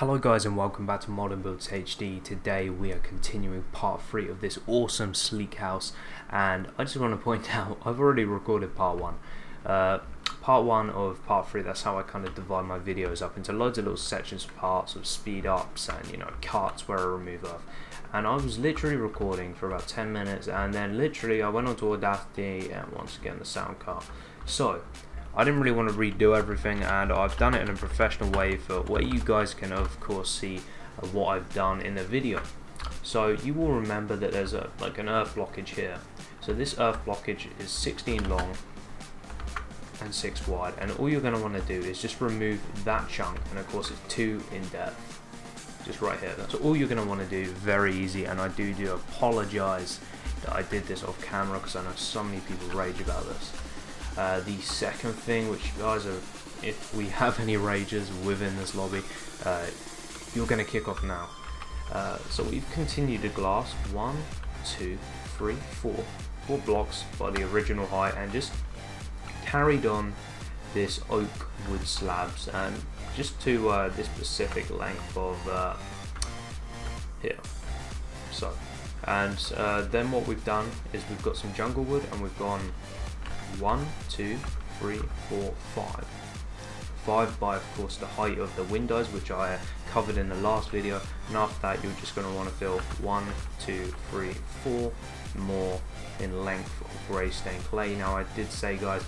Hello guys and welcome back to Modern Builds HD. Today we are continuing part 3 of this awesome sleek house, and I just want to point out I've already recorded part 1. Part 1 of part 3, that's how I kind of divide my videos up into loads of little sections of parts of speed ups and cuts where I remove earth. And I was literally recording for about 10 minutes and then literally I went onto Audacity and once again the sound cut. So I didn't really want to redo everything, and I've done it in a professional way for where you guys can of course see what I've done in the video. So you will remember that there's an earth blockage here. So this earth blockage is 16 long and 6 wide, and all you're going to want to do is just remove that chunk, and of course it's 2 in depth, just right here. That's all you're going to want to do. Very easy, and I do apologize that I did this off camera because I know so many people rage about this. The second thing, which you guys are, if we have any rages within this lobby, you're going to kick off now. So we've continued the glass 1, 2, 3, 4 blocks by the original height, and just carried on this oak wood slabs, and just to this specific length of here. So, and then what we've done is we've got some jungle wood, and we've gone 1, 2, 3, 4, 5. 5 by, of course, the height of the windows, which I covered in the last video, and after that you're just going to want to fill 1, 2, 3, 4 more in length of grey stained clay. Now I did say, guys,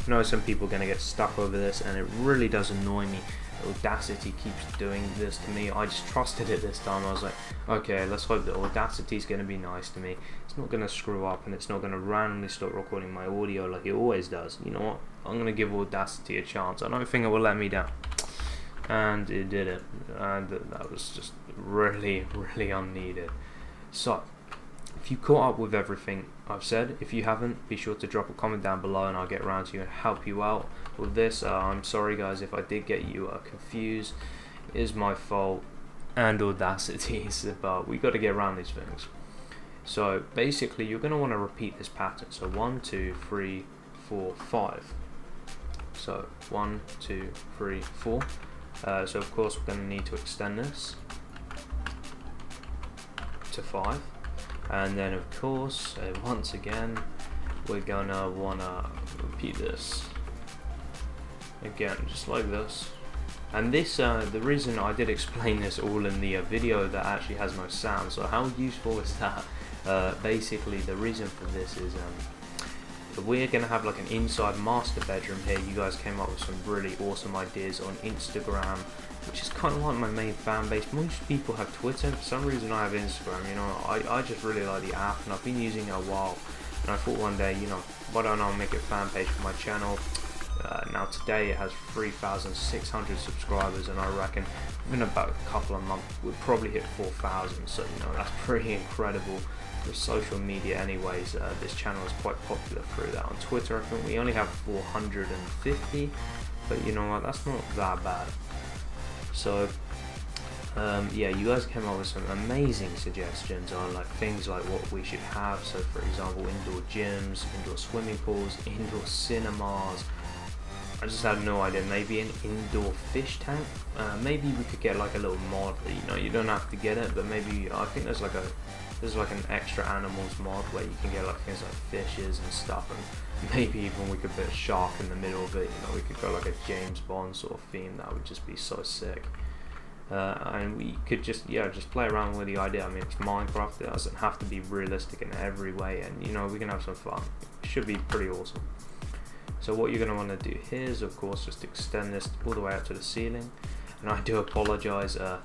I know some people are going to get stuck over this, and it really does annoy me. Audacity keeps doing this to me. I just trusted it this time. I was like, okay, let's hope that Audacity is going to be nice to me. It's not going to screw up, and it's not going to randomly stop recording my audio like it always does. You know what? I'm going to give Audacity a chance. I don't think it will let me down. And it did it. And that was just really, really unneeded. So, if you caught up with everything I've said, if you haven't, be sure to drop a comment down below and I'll get around to you and help you out with this. I'm sorry guys if I did get you confused. It is my fault and Audacity's, but we got to get around these things. So basically you're going to want to repeat this pattern. So 1, 2, 3, 4, 5. So 1, 2, 3, 4. So of course we're going to need to extend this to 5. And then of course, once again, we're gonna wanna repeat this again, just like this. And this, the reason I did explain this all in the video that actually has no sound, so how useful is that? Basically, the reason for this is we're gonna have like an inside master bedroom here. You guys came up with some really awesome ideas on Instagram, which is kind of like my main fan base. Most people have Twitter. For some reason I have Instagram. I just really like the app, and I've been using it a while, and I thought one day, why don't I make a fan page for my channel. Now today it has 3,600 subscribers, and I reckon within about a couple of months we'll probably hit 4,000, so that's pretty incredible for social media anyways. This channel is quite popular through that. On Twitter I think we only have 450, but you know what, that's not that bad. So yeah, you guys came up with some amazing suggestions on things like what we should have. So for example, indoor gyms, indoor swimming pools, indoor cinemas. I just had no idea. Maybe an indoor fish tank. Maybe we could get like a little mod. You don't have to get it, but maybe I think there's like an extra animals mod where you can get like things like fishes and stuff, and maybe even we could put a shark in the middle of it. We could go like a James Bond sort of theme. That would just be so sick. And we could just play around with the idea. I mean, it's Minecraft. It doesn't have to be realistic in every way, and we can have some fun. It should be pretty awesome. So what you're going to want to do here is, of course, just extend this all the way up to the ceiling. And I do apologize, the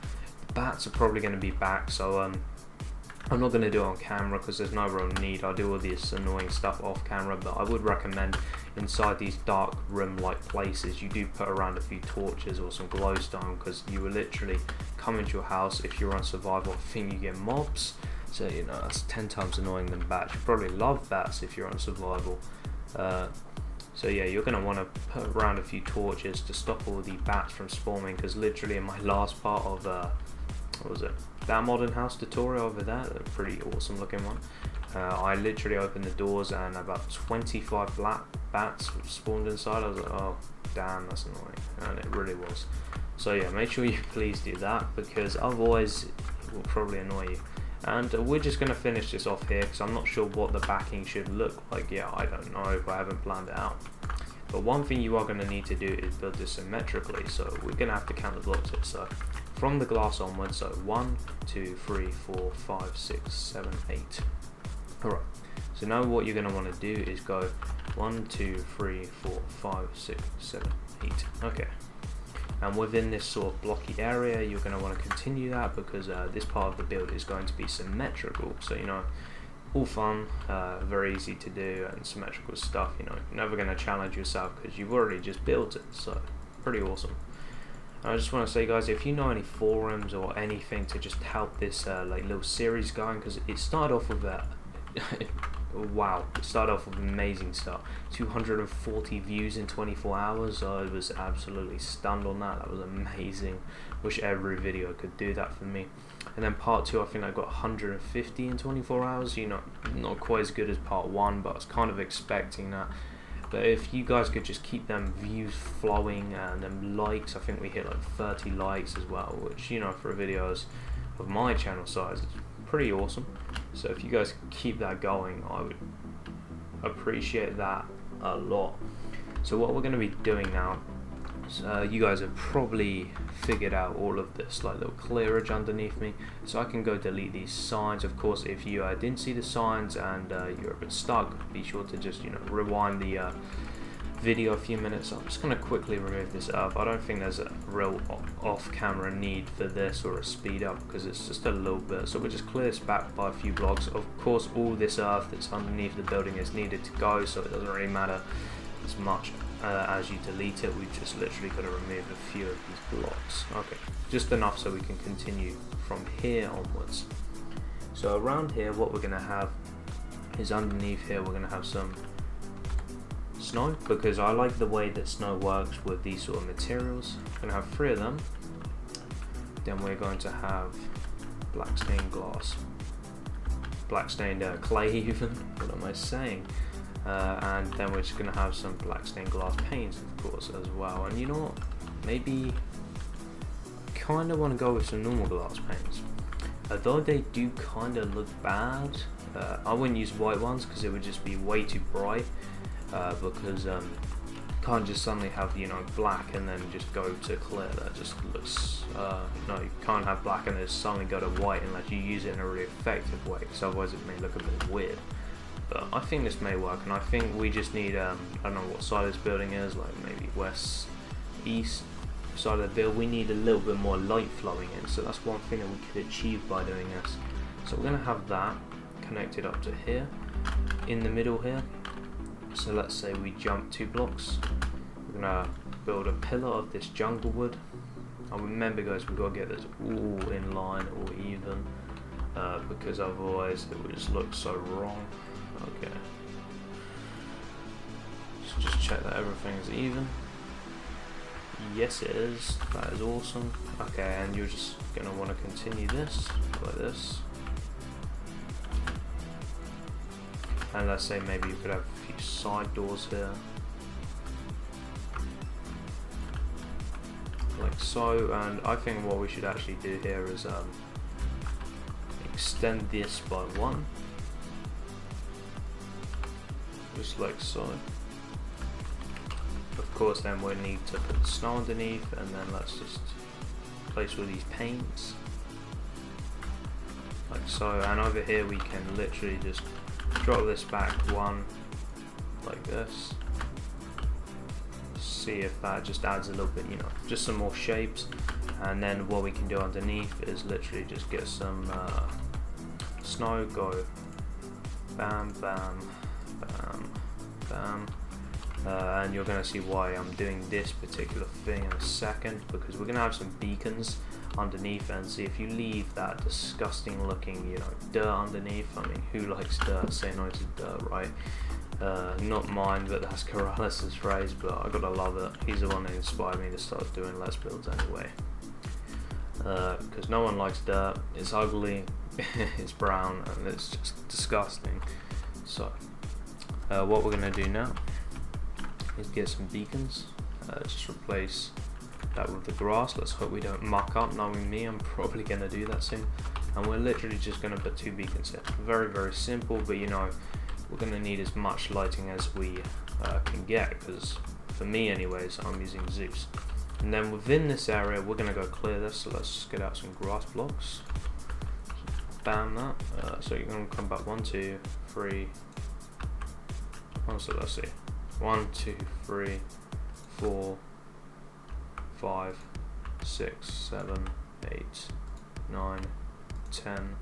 bats are probably going to be back, so I'm not going to do it on camera because there's no real need. I'll do all this annoying stuff off camera, but I would recommend inside these dark room-like places you do put around a few torches or some glowstone, because you will literally come into your house. If you're on survival, I think you get mobs, so that's 10 times annoying than bats. You probably love bats if you're on survival. So yeah, you're going to want to put around a few torches to stop all the bats from spawning, because literally in my last part of what was it, that modern house tutorial over there, a pretty awesome looking one, I literally opened the doors and about 25 black bats spawned inside. I was like, oh damn, that's annoying, and it really was. So yeah, make sure you please do that, because otherwise it will probably annoy you. And we're just going to finish this off here, because I'm not sure what the backing should look like. Yeah, I don't know if I haven't planned it out. But one thing you are going to need to do is build this symmetrically, so we're going to have to count the blocks here. So from the glass onwards, so 1, 2, 3, 4, 5, 6, 7, 8. Alright, so now what you're going to want to do is go 1, 2, 3, 4, 5, 6, 7, 8. Okay. And within this sort of blocky area, you're going to want to continue that, because this part of the build is going to be symmetrical. So, you know, all fun, very easy to do, and symmetrical stuff, you know, never going to challenge yourself because you've already just built it. So, pretty awesome. And I just want to say, guys, if you know any forums or anything to just help this like little series going, because it started off with that. Wow, it started off with amazing stuff. 240 views in 24 hours. I was absolutely stunned on that. That was amazing. Wish every video could do that for me. And then part 2, I think I got 150 in 24 hours. You know, not quite as good as part 1, but I was kind of expecting that. But if you guys could just keep them views flowing and them likes, I think we hit like 30 likes as well, which, you know, for videos of my channel size, it's pretty awesome. So if you guys keep that going, I would appreciate that a lot. So what we're going to be doing now, you guys have probably figured out all of this like little clearage underneath me, so I can go delete these signs. Of course, if you didn't see the signs and you're a bit stuck, be sure to just, you know, rewind the video a few minutes. I'm just going to quickly remove this earth. I don't think there's a real off-camera need for this or a speed up, because it's just a little bit. So we'll just clear this back by a few blocks. Of course, all this earth that's underneath the building is needed to go, so it doesn't really matter as much as you delete it. We've just literally got to remove a few of these blocks. Okay, just enough so we can continue from here onwards. So around here, what we're going to have is underneath here, we're going to have some snow, because I like the way that snow works with these sort of materials. We're going to have 3 of them. Then we're going to have black stained glass, black stained clay even, what am I saying? And then we're just going to have some black stained glass paints, of course, as well. And you know what, maybe I kind of want to go with some normal glass paints, although they do kind of look bad. I wouldn't use white ones because it would just be way too bright, because you can't just suddenly have, you know, black and then just go to clear. That just looks no, you can't have black and then suddenly go to white unless you use it in a really effective way, because otherwise it may look a bit weird. But I think this may work, and I think we just need, I don't know what side this building is, like maybe west, east side of the build. We need a little bit more light flowing in, so that's one thing that we could achieve by doing this. So we're going to have that connected up to here, in the middle here. So let's say we jump 2 blocks. We're going to build a pillar of this jungle wood. And remember, guys, we've got to get this all in line or even, because otherwise it would just look so wrong. Okay, so just check that everything is even. Yes, it is. That is awesome. Okay, and you're just going to want to continue this like this. And let's say maybe you could have a few side doors here, like so. And I think what we should actually do here is extend this by 1. Just like so. Of course, then we'll need to put the snow underneath, and then let's just place all these paints like so. And over here we can literally just drop this back 1 like this. See if that just adds a little bit, you know, just some more shapes. And then what we can do underneath is literally just get some snow, go bam, bam, bam, bam. And you're going to see why I'm doing this particular thing in a second, because we're going to have some beacons underneath, and see if you leave that disgusting looking, you know, dirt underneath. I mean, who likes dirt? Say no to dirt, right? Not mine, but that's Corrales' phrase, but I gotta love it. He's the one that inspired me to start doing Let's Builds anyway. Because no one likes dirt, it's ugly, it's brown, and it's just disgusting. So, what we're gonna do now is get some beacons. Just replace that with the grass. Let's hope we don't muck up. Knowing me, I'm probably going to do that soon. And we're literally just going to put 2 beacons here. Very, very simple, but you know, we're going to need as much lighting as we can get, because for me anyways, I'm using Zeus. And then within this area, we're going to go clear this, so let's get out some grass blocks. Bam that. So you're going to come back 1, 2, 3. So let's see. 1, 2, 3, 4, 5, 6, 7, 8, 9, 10,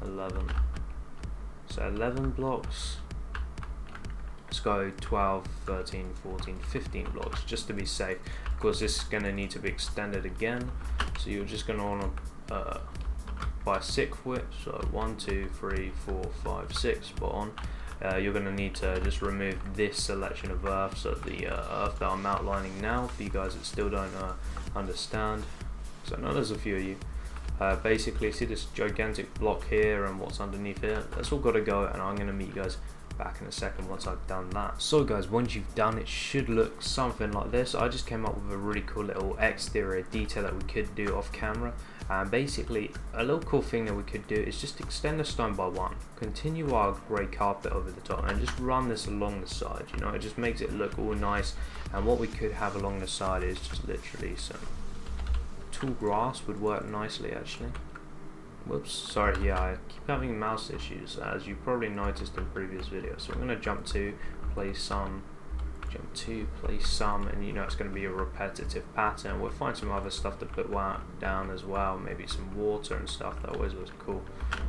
11. So 11 blocks. Let's go 12, 13, 14, 15 blocks just to be safe. Of course, this is going to need to be extended again. So you're just going to want to buy 6 whips. So 1, 2, 3, 4, 5, 6. Spot on. You're going to need to just remove this selection of earth. So the earth that I'm outlining now, for you guys that still don't understand. So I know there's a few of you. Basically, see this gigantic block here and what's underneath here? That's all got to go, and I'm going to meet you guys back in a second once I've done that. So guys, once you've done it, should look something like this. I just came up with a really cool little exterior detail that we could do off camera, and basically a little cool thing that we could do is just extend the stone by 1, continue our grey carpet over the top, and just run this along the side. You know, it just makes it look all nice. And what we could have along the side is just literally some tall grass would work nicely actually. Whoops, sorry, yeah, I keep having mouse issues, as you probably noticed in previous videos. So I'm going to jump to, place some, jump to, place some, and you know it's going to be a repetitive pattern. We'll find some other stuff to put down as well, maybe some water and stuff. That always looks cool.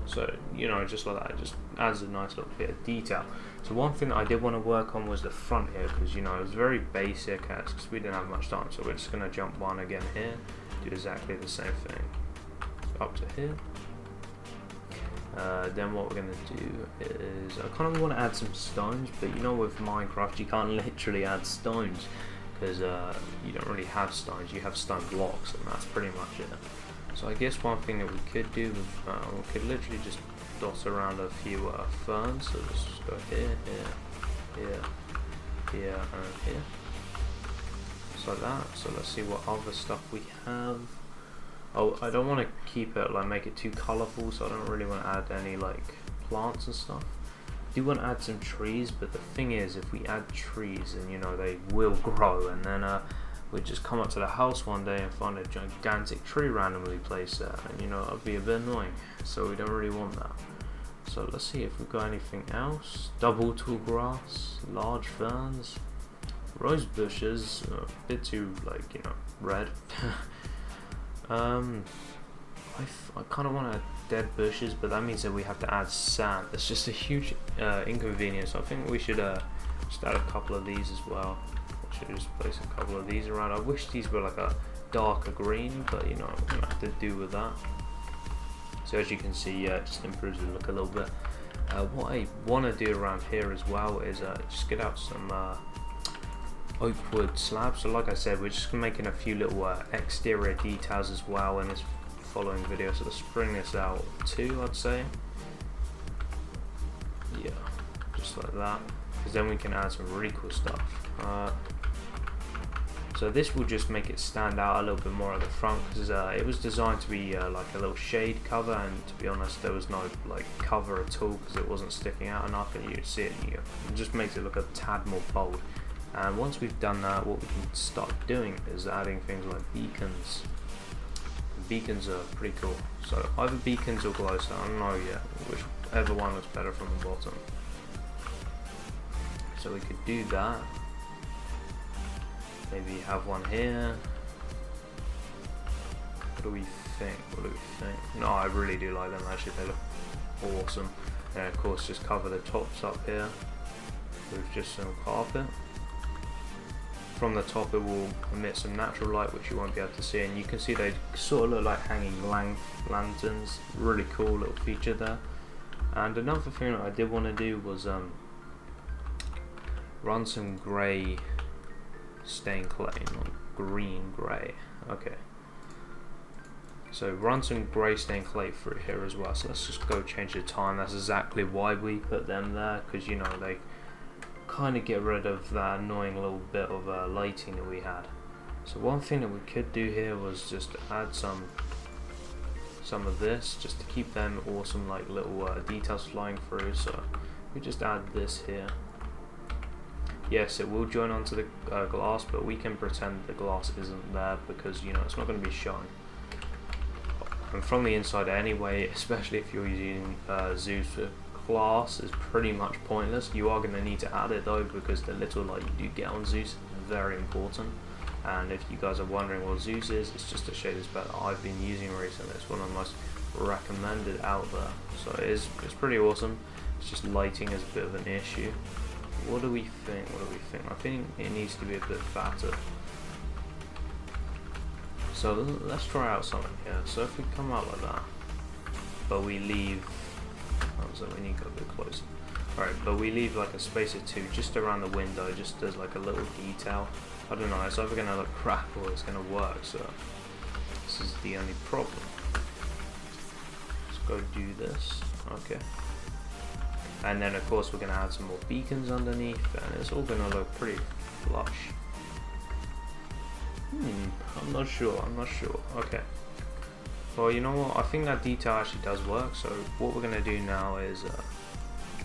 So, you know, just like that, it just adds a nice little bit of detail. So one thing that I did want to work on was the front here, because you know it was very basic, because we didn't have much time. So we're just going to jump 1 again here, do exactly the same thing, up to here. Then what we're going to do is, I kind of want to add some stones, but you know with Minecraft you can't literally add stones, because you don't really have stones, you have stone blocks, and that's pretty much it. So I guess one thing that we could do, we could literally just dot around a few ferns. So let's just go here, here, here, here, and here, just like that. So let's see what other stuff we have. Oh, I don't want to keep it, like, make it too colourful, so I don't really want to add any, like, plants and stuff. I do want to add some trees, but the thing is, if we add trees, then, you know, they will grow, and then we'd just come up to the house one day and find a gigantic tree randomly placed there, and, you know, that'd be a bit annoying, so we don't really want that. So let's see if we've got anything else. Double tall grass, large ferns, rose bushes, a bit too, like, you know, red. I kind of want to add dead bushes, but that means that we have to add sand. That's just a huge inconvenience. I think we should just add a couple of these as well. I should just place a couple of these around. I wish these were like a darker green, but you know, I'm going to have to do with that. So as you can see, it just improves the look a little bit. What I want to do around here as well is just get out some oak wood slabs. So like I said, we're just making a few little exterior details as well in this following video. So let's bring this out too, I'd say. Yeah, just like that, because then we can add some really cool stuff. So this will just make it stand out a little bit more at the front, because it was designed to be like a little shade cover, and to be honest there was no like cover at all, because it wasn't sticking out enough, and you can see it, and it just makes it look a tad more bold. And once we've done that, what we can start doing is adding things like beacons. Beacons are pretty cool. So either beacons or glow stone, I don't know yet, whichever one looks better from the bottom. So we could do that. Maybe have one here. What do we think? What do we think? No, I really do like them actually, they look awesome. And of course just cover the tops up here with just some carpet. From the top it will emit some natural light which you won't be able to see, and you can see they sort of look like hanging lanterns. Really cool little feature there. And another thing that I did want to do was run some grey stained clay, not green, grey. Okay. So run some grey stained clay through here as well. So let's just go change the time. That's exactly why we put them there, because you know they kind of get rid of that annoying little bit of lighting that we had. So one thing that we could do here was just add some of this, just to keep them awesome like little details flying through. So we just add this here. Yes, it will join onto the glass, but we can pretend the glass isn't there because, you know, it's not going to be shown. And from the inside anyway, especially if you're using Zeus with glass, is pretty much pointless. You are going to need to add it though, because the little light you do get on Zeus is very important. And if you guys are wondering what Zeus is, it's just a shader palette I've been using recently. It's one of the most recommended out there. So it's pretty awesome. It's just lighting is a bit of an issue. What do we think? I think it needs to be a bit fatter. So let's try out something here. So if we come out like that, but we leave, so we need to go a bit closer. Alright, but we leave like a space or two just around the window, just as like a little detail. I don't know, it's either going to look crap or it's going to work, so this is the only problem. Let's go do this, okay. And then of course we're going to add some more beacons underneath, and it's all going to look pretty flush. I'm not sure, okay. Well, you know what, I think that detail actually does work, so what we're going to do now is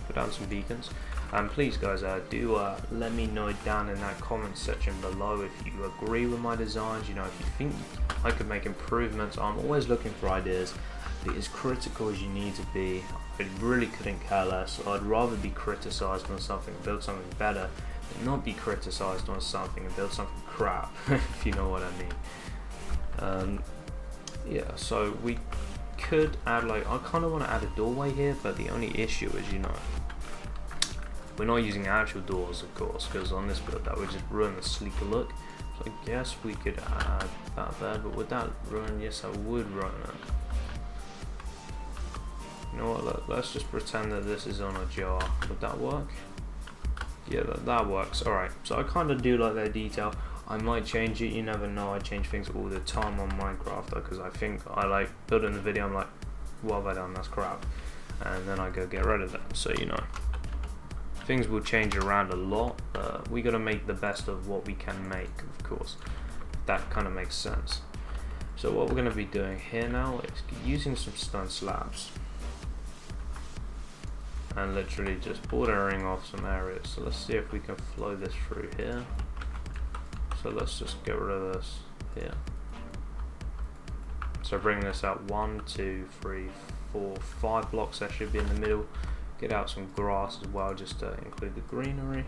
put down some beacons. And please guys, do let me know down in that comment section below if you agree with my designs. You know, if you think I could make improvements. I'm always looking for ideas. Be as critical as you need to be. I really couldn't care less. I'd rather be criticized on something and build something better than not be criticized on something and build something crap, if you know what I mean. Yeah, so we could add, like, I kind of want to add a doorway here, but the only issue is, you know, we're not using actual doors, of course, because on this build that would just ruin the sleeker look. So I guess we could add that there, but would that ruin? Yes, I would ruin it. You know what, let's just pretend that this is on a jar. Would that work? Yeah, that works. Alright, so I kind of do like that detail. I might change it, you never know. I change things all the time on Minecraft, because I think I like building the video, I'm like, what have I done? That's crap. And then I go get rid of them, so you know. Things will change around a lot. We got to make the best of what we can make, of course. That kind of makes sense. So what we're going to be doing here now is using some stone slabs and literally just bordering off some areas. So let's see if we can flow this through here. So let's just get rid of this here. So bring this out 1, 2, 3, 4, 5 blocks. That should be in the middle. Get out some grass as well, just to include the greenery.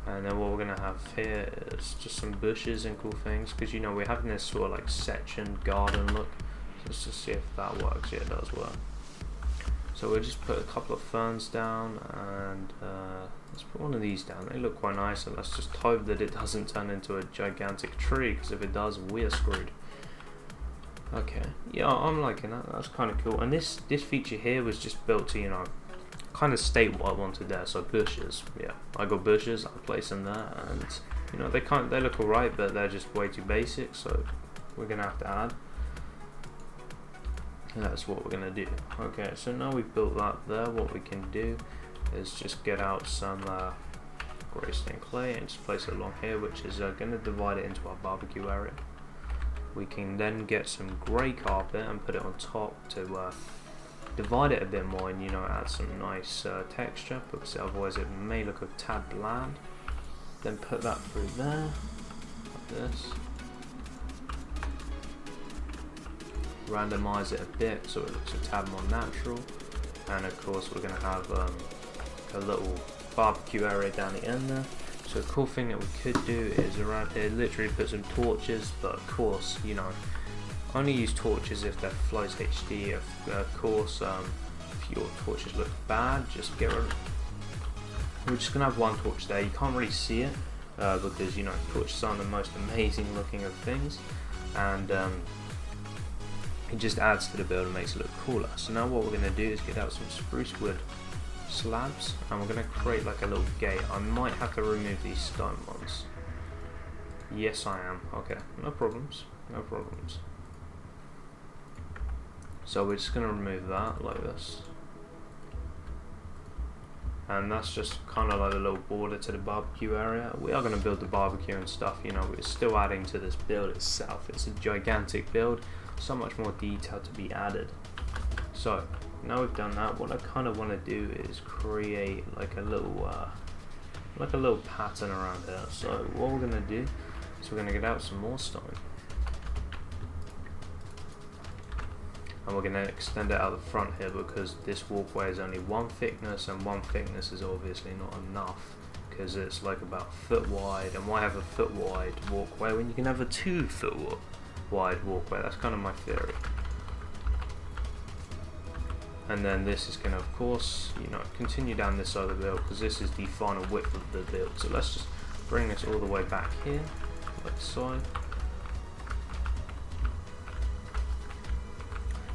And then what we're going to have here is just some bushes and cool things, because you know we're having this sort of like section garden look. So let's just see if that works. Yeah, it does work. So we'll just put a couple of ferns down, and let's put one of these down. They look quite nice, and let's just hope that it doesn't turn into a gigantic tree, because if it does, we're screwed. Okay, yeah, I'm liking that. That's kind of cool. And this feature here was just built to, you know, kind of state what I wanted there. So bushes, yeah, I got bushes, I place them there, and you know they look alright, but they're just way too basic, so we're gonna have to add. And that's what we're gonna do. Okay, so now we've built that there, what we can do is just get out some grey stained clay and just place it along here, which is gonna divide it into our barbecue area. We can then get some grey carpet and put it on top to divide it a bit more, and you know, add some nice texture, because otherwise it may look a tad bland. Then put that through there, like this. Randomize it a bit so it looks a tad more natural. And of course we're going to have a little barbecue area down the end there. So a cool thing that we could do is around here literally put some torches, but of course, you know, only use torches if they're Flows HD. Of course, if your torches look bad, just get rid of them. We're just gonna have one torch there. You can't really see it because, you know, torches aren't the most amazing looking of things, and it just adds to the build and makes it look cooler. So now what we're gonna do is get out some spruce wood slabs, and we're gonna create like a little gate. I might have to remove these stone ones. Yes, I am. Okay, no problems. No problems. So we're just going to remove that like this, and that's just kind of like a little border to the barbecue area. We are going to build the barbecue and stuff, you know, we're still adding to this build itself. It's a gigantic build, so much more detail to be added. So now we've done that, what I kind of want to do is create like a little pattern around here. So what we're going to do is we're going to get out some more stone, and we're going to extend it out the front here, because this walkway is only one thickness, and one thickness is obviously not enough, because it's like about a foot wide, and why have a foot wide walkway when you can have a 2 foot wide walkway? That's kind of my theory. And then this is going to, of course, you know, continue down this side of the build, because this is the final width of the build. So let's just bring this all the way back here, like so.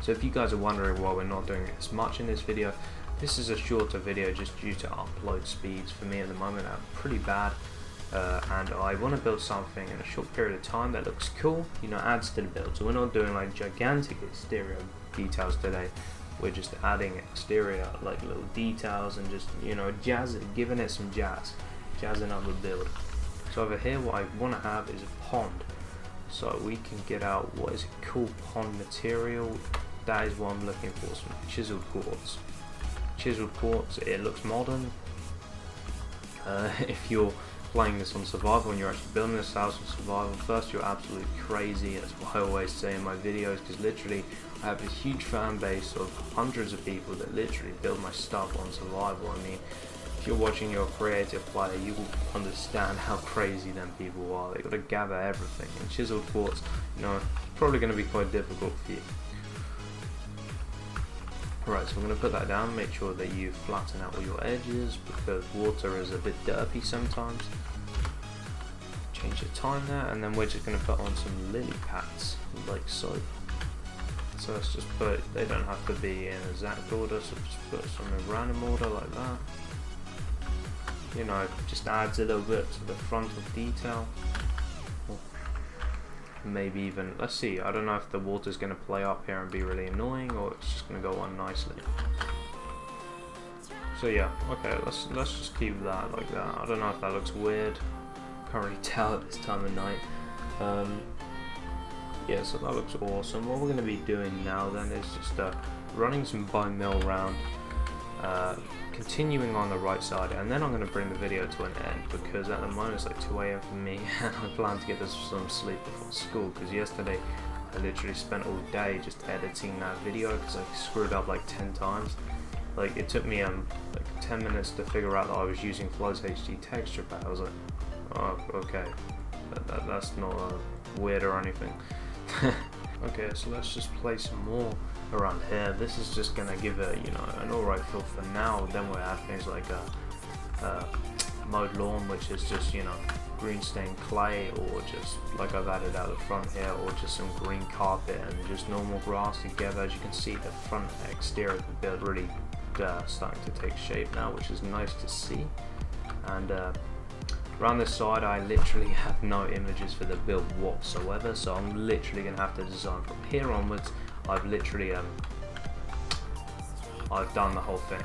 So if you guys are wondering why we're not doing as much in this video, this is a shorter video just due to upload speeds for me at the moment are pretty bad, and I want to build something in a short period of time that looks cool, you know, adds to the build. So we're not doing like gigantic exterior details today. We're just adding exterior like little details and just, you know, giving it some jazzing up the build. So over here what I want to have is a pond, so we can get out what is a cool pond material. That is what I'm looking for, some chiseled quartz. Chiseled quartz, it looks modern. If you're playing this on survival and you're actually building this house on survival, first you're absolutely crazy. That's what I always say in my videos, because literally I have a huge fan base of hundreds of people that literally build my stuff on survival. I mean, if you're watching your creative player, you will understand how crazy them people are. They got to gather everything, and chiseled quartz, you know, it's probably going to be quite difficult for you. Right, so we're going to put that down, make sure that you flatten out all your edges, because water is a bit derpy sometimes. Change the time there, and then we're just going to put on some lily pads, like so. So let's just put, they don't have to be in exact order, so just put some in random order like that. You know, just adds a little bit to the frontal detail. Maybe even, let's see, I don't know if the water's going to play up here and be really annoying, or it's just going to go on nicely. So yeah, okay, let's just keep that like that. I don't know if that looks weird, can't really tell at this time of night. Yeah, so that looks awesome. What we're going to be doing now then is just running some bone meal around, continuing on the right side, and then I'm going to bring the video to an end, because at the moment it's like 2 AM for me and I plan to get some sleep before school, because yesterday I literally spent all day just editing that video because I screwed up like 10 times. Like it took me like 10 minutes to figure out that I was using Flood's HD texture pack. I was like, oh okay, that's not weird or anything. Okay, so let's just play some more around here. This is just gonna give it, you know, an alright feel for now. Then we'll add things like a mowed lawn, which is just, you know, green stained clay, or just like I've added out the front here, or just some green carpet and just normal grass together. As you can see, the front exterior of the build really starting to take shape now, which is nice to see. And around this side I literally have no images for the build whatsoever, so I'm literally going to have to design from here onwards. I've literally I've done the whole thing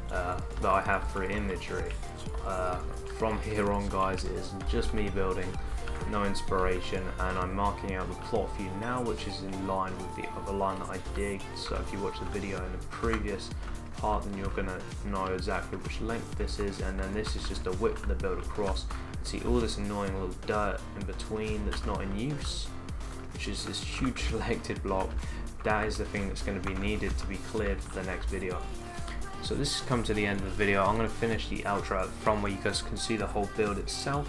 that I have for imagery. From here on, guys, it is just me building, no inspiration, and I'm marking out the plot for you now, which is in line with the other line that I did. So if you watch the video in the previous part, then you're gonna know exactly which length this is, and then this is just the width of the build across. See all this annoying little dirt in between that's not in use, which is this huge selected block. That is the thing that's going to be needed to be cleared for the next video. So this has come to the end of the video. I'm going to finish the outro at the front where you guys can see the whole build itself.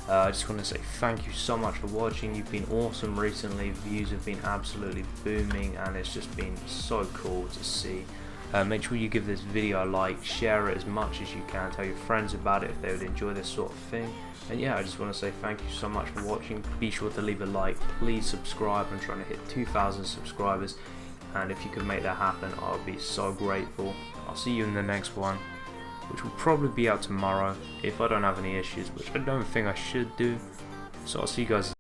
I just want to say thank you so much for watching. You've been awesome recently. Views have been absolutely booming, and it's just been so cool to see. Make sure you give this video a like, share it as much as you can, tell your friends about it if they would enjoy this sort of thing. And yeah, I just want to say thank you so much for watching. Be sure to leave a like, please subscribe. I'm trying to hit 2,000 subscribers, and if you could make that happen, I'll be so grateful. I'll see you in the next one, which will probably be out tomorrow if I don't have any issues, which I don't think I should do. So I'll see you guys